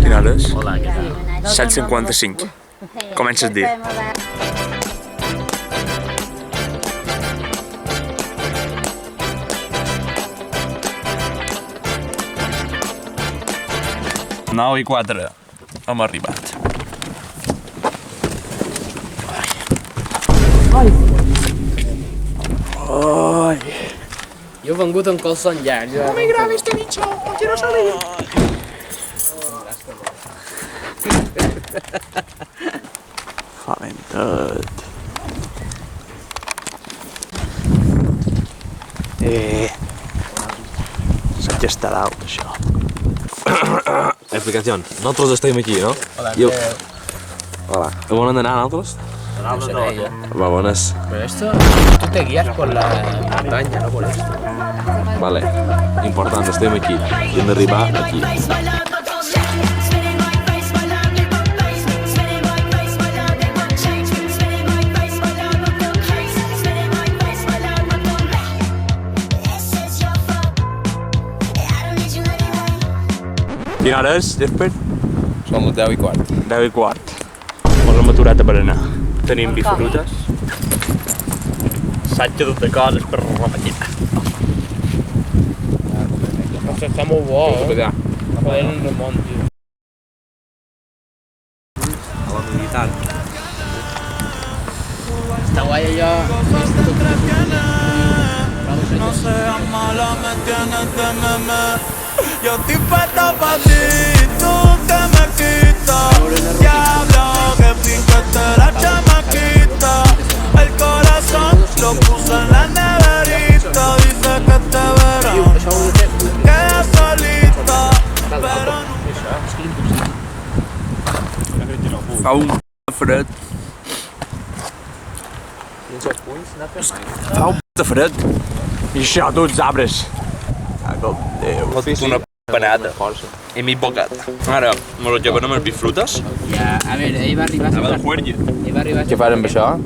Quina hora és? 7:55. Comença el dia. Nou i 4 hem arribat. Jo he vengut amb calçon llarg. No me grabes, te he dicho, quiero salir. Faventat. S'ha gestat això. Explicación. Nosotros estamos aquí, ¿no? Hola, Hola. ¿Es bueno andar nosotros? Va, buenas. Pero esto, tú te guías por la montaña, no por esto. Vale. Importante, estamos aquí. Y hem d'arribar aquí. Quina hora és, Jesper? Som les 10:15. 10:15. Ens hem aturat a berenar. Tenim bifrutes. Saig de tot de coses per la maquina. Ostres, està molt bo, eh? Joder, un remont, tio. A la militar. Està guai allò. No seas mala, me tienes de meme. Yo estoy puesta pa' ti, tú que me quitas. Diablo, que picaste la chamaquita. El corazón lo puso en la neverita. Dice que este verano queda solita, pero no. Fa un fred. Fa un fred. I això, tots arbres. Cago Déu. Una panada. I mi bocat. Ara, mos llevarem les bifrutes. Ja, a veure, ell va arribar... A veure, juergi. Ell va arribar... Què fas amb això?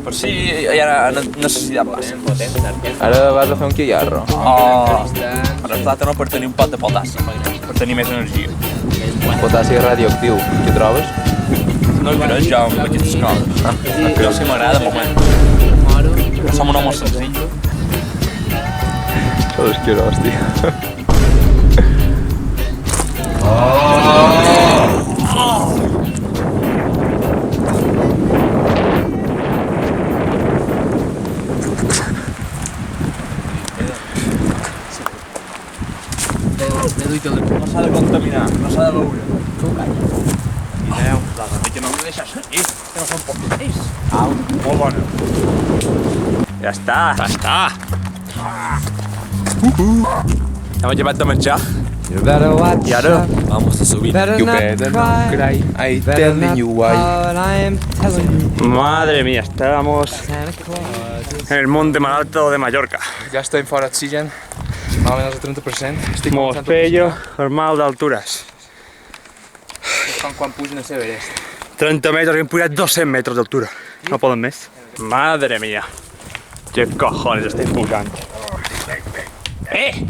Per si hi ha necessitat bàsica. Ara vas a fer un quiarro. Ara el plàtano per tenir un pot de potassa, per tenir més energia. Potassi radioactiu. Què trobes? No hi crec jo amb aquestes coses. Jo sí m'agrada, moment. Però som un home senzill. Hòstia, hòstia. No s'ha de contaminar, no s'ha de veure. Tu calla. Mireu, la garrilla no em deixa seguir. Que no són pocs. Au, molt bona. Ja està. Ja està. Hem llevat de menjar. I ara Vamos a subir. I telling you why. Madre mía, estábamos en el monte más alto de Mallorca. Ja estem fora d'oxigen. Más o menos el 30%. Estic Mos pello normal d'altures. Quan pugen a Everest. 30 metres, hem pujat 200 metres d'altura. No poden més. Madre mía. ¿Qué cojones estáis pujant?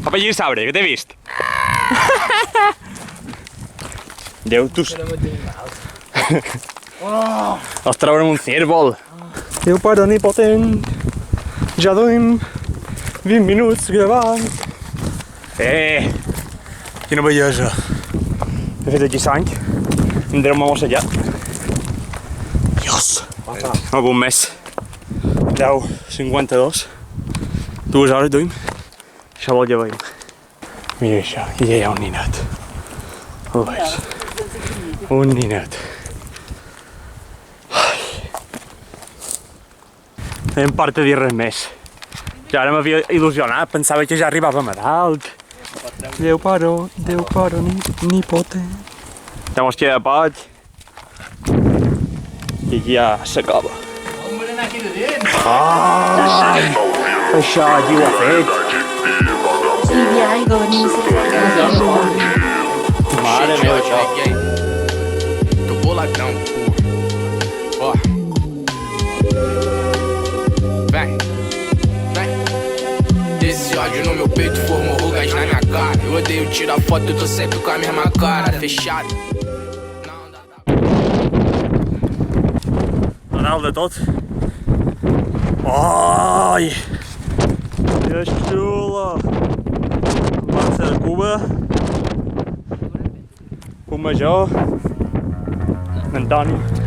Va pellir sabre, que t'he vist. Déu, tu... Els traurem un cérvol. Déu pare omnipotent. Ja duim 20 minuts gravant. Quina bellesa. He fet aquí sang. Em direu una mossa allà. Dios. Algun més. 10:52. 2 hores duim. Això vol llevar. Mira això, i allà hi ha un ninet. El veus? Un ninet. No em porta a dir res més. Ja ara m'havia il·lusionat, pensava que ja arribàvem a dalt. Déu paro, ni potent. Mos queda poc. I aquí ja s'acaba. Això aquí ho ha fet. Mare meva, això. Tu bolak não, Ó. Vem. Vem. esse ódio no meu peito formou rugas na minha cara. Eu odeio tirar foto, eu tô sempre com a mesma cara fechada. Dalt de tot. Ai! Que xulo! Baixa de Cuba. Un major. Antoni.